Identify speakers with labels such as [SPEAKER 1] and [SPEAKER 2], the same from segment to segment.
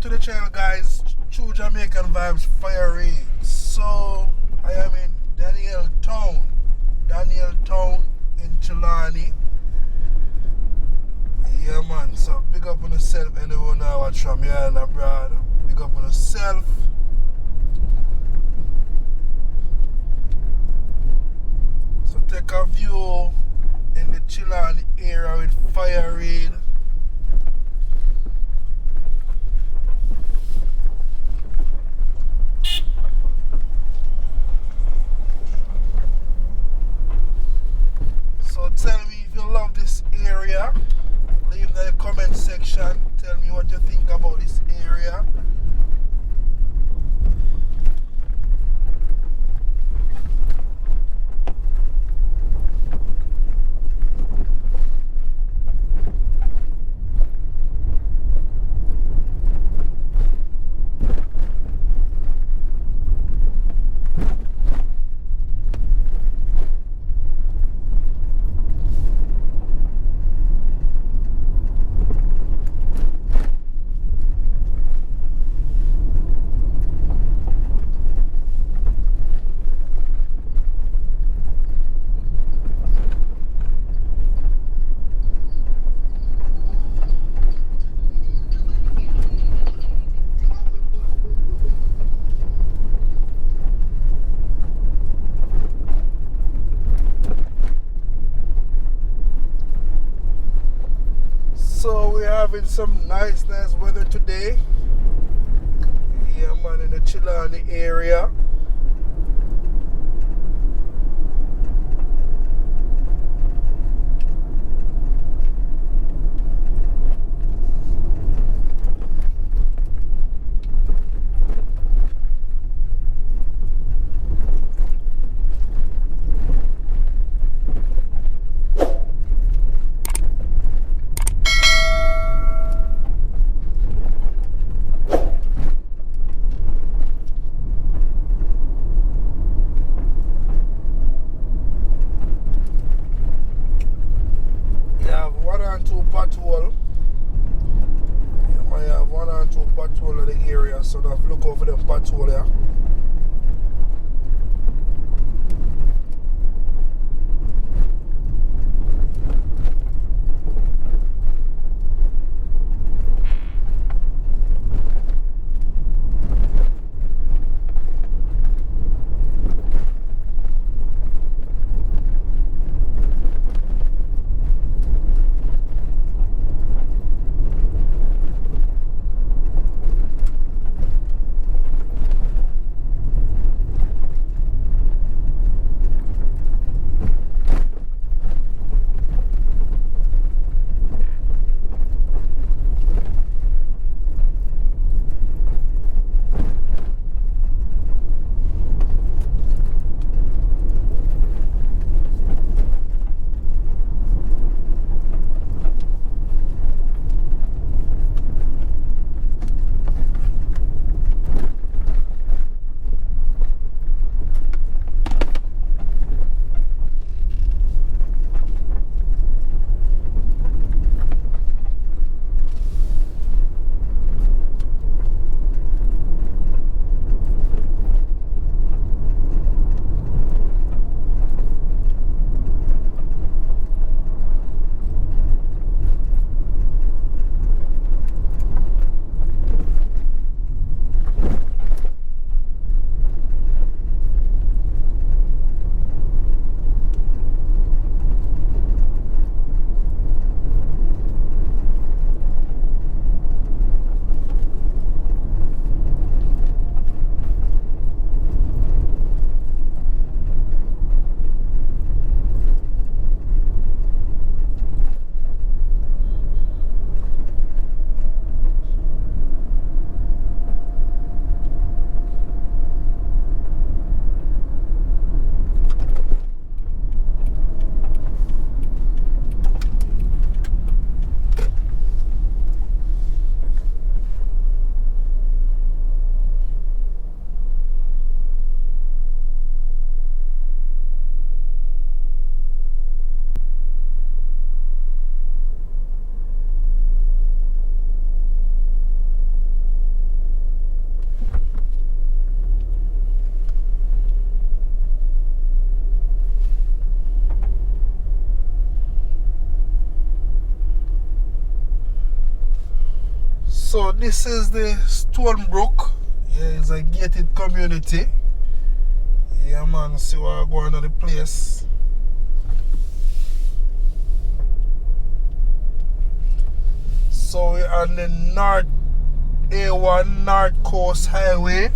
[SPEAKER 1] to the channel, guys. True Jamaican Vibes Fire Raid. So I am in Daniel Town in Trelawny. Yeah, man. So big up on yourself. Anyone now watch from here and abroad. Big up on yourself. So take a view in the Trelawny area with Fire Raid. So tell me if you love this area. Leave in the comment section. Tell me what you think about this area. So we're having some nice weather today. Yeah, man, in the Trelawny area. One and two patrol. You might have one and two patrol in the area, so have look over the patrol here. So this is the Stonebrook. Yeah, it's a gated community. Yeah man, see what going on the place. So we're on the North A1 North Coast Highway.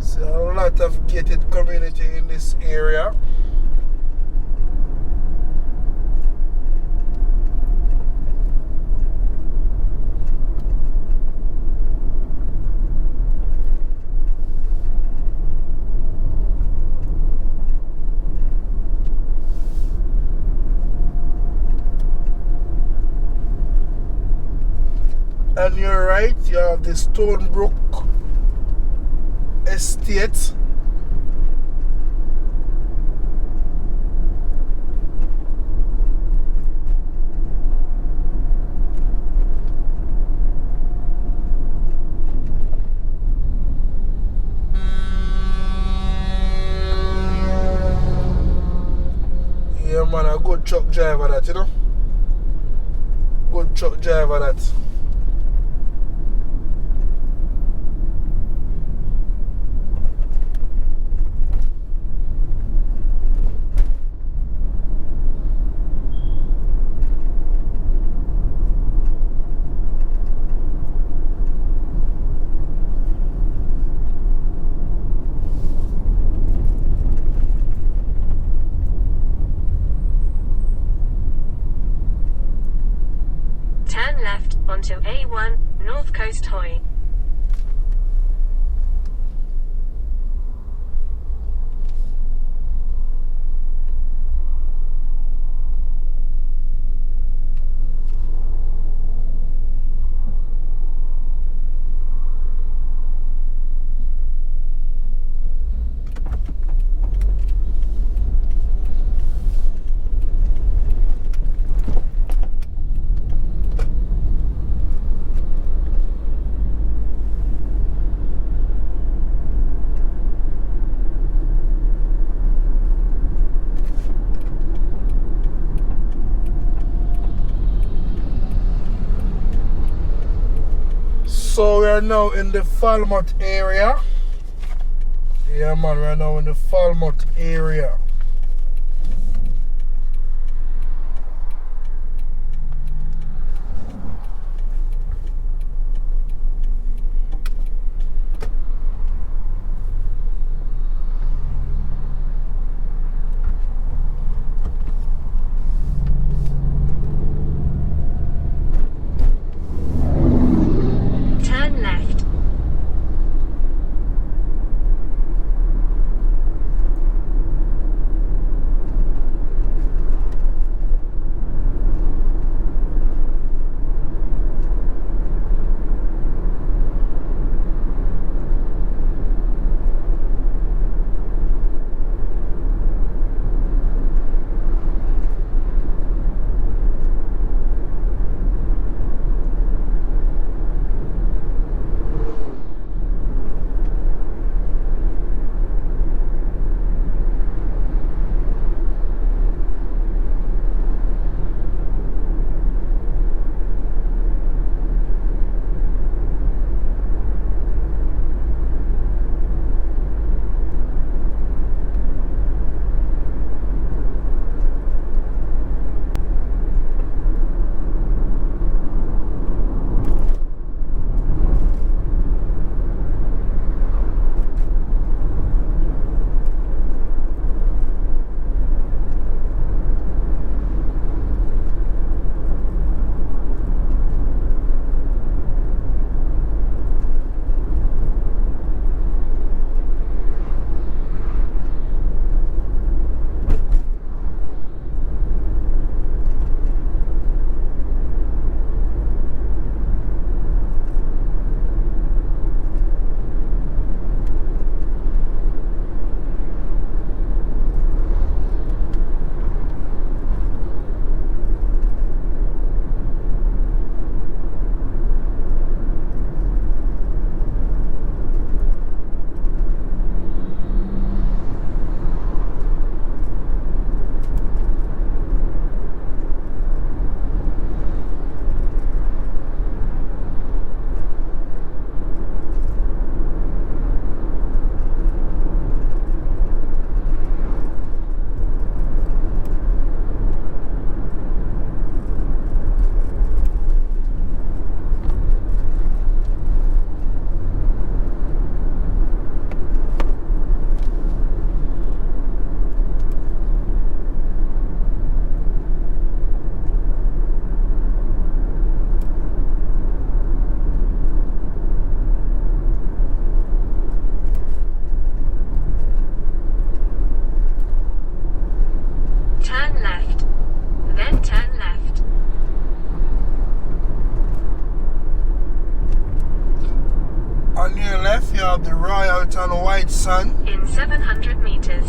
[SPEAKER 1] See a lot of gated community in this area. On your right, you have the Stonebrook Estate. Yeah man, a good truck driver that, you know. Good truck driver that.
[SPEAKER 2] Turn left onto A1 North Coast Highway.
[SPEAKER 1] So we are now in the Falmouth area. Yeah man, we are now in the Falmouth area.
[SPEAKER 2] Turn left.
[SPEAKER 1] have the Royalton White Sand.
[SPEAKER 2] In 700 meters,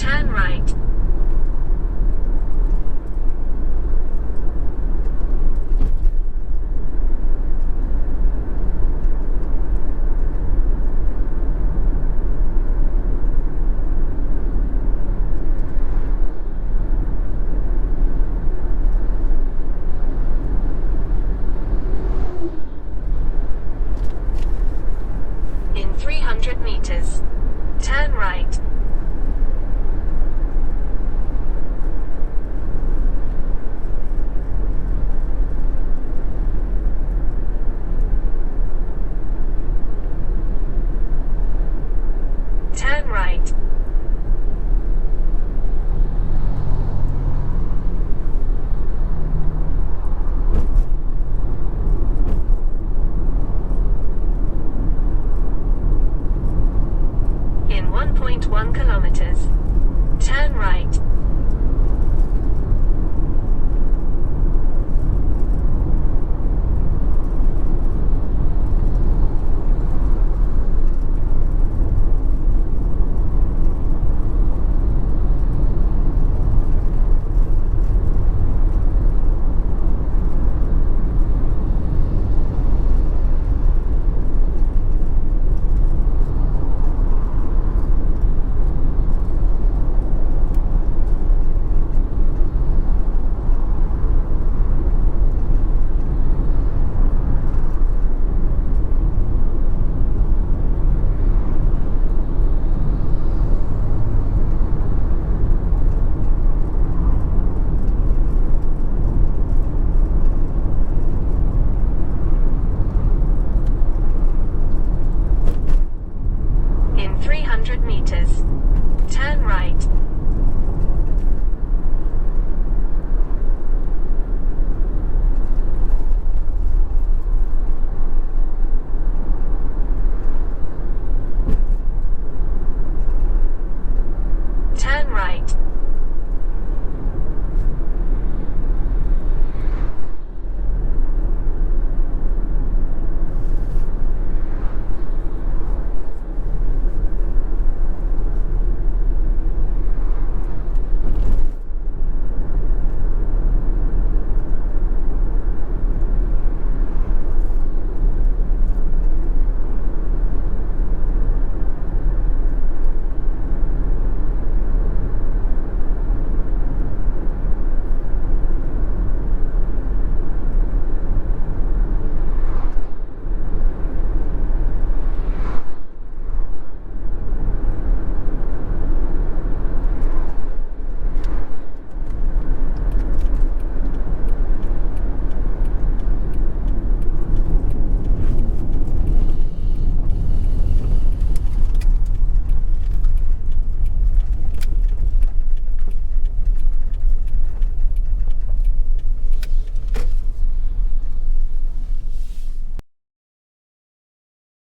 [SPEAKER 2] turn right.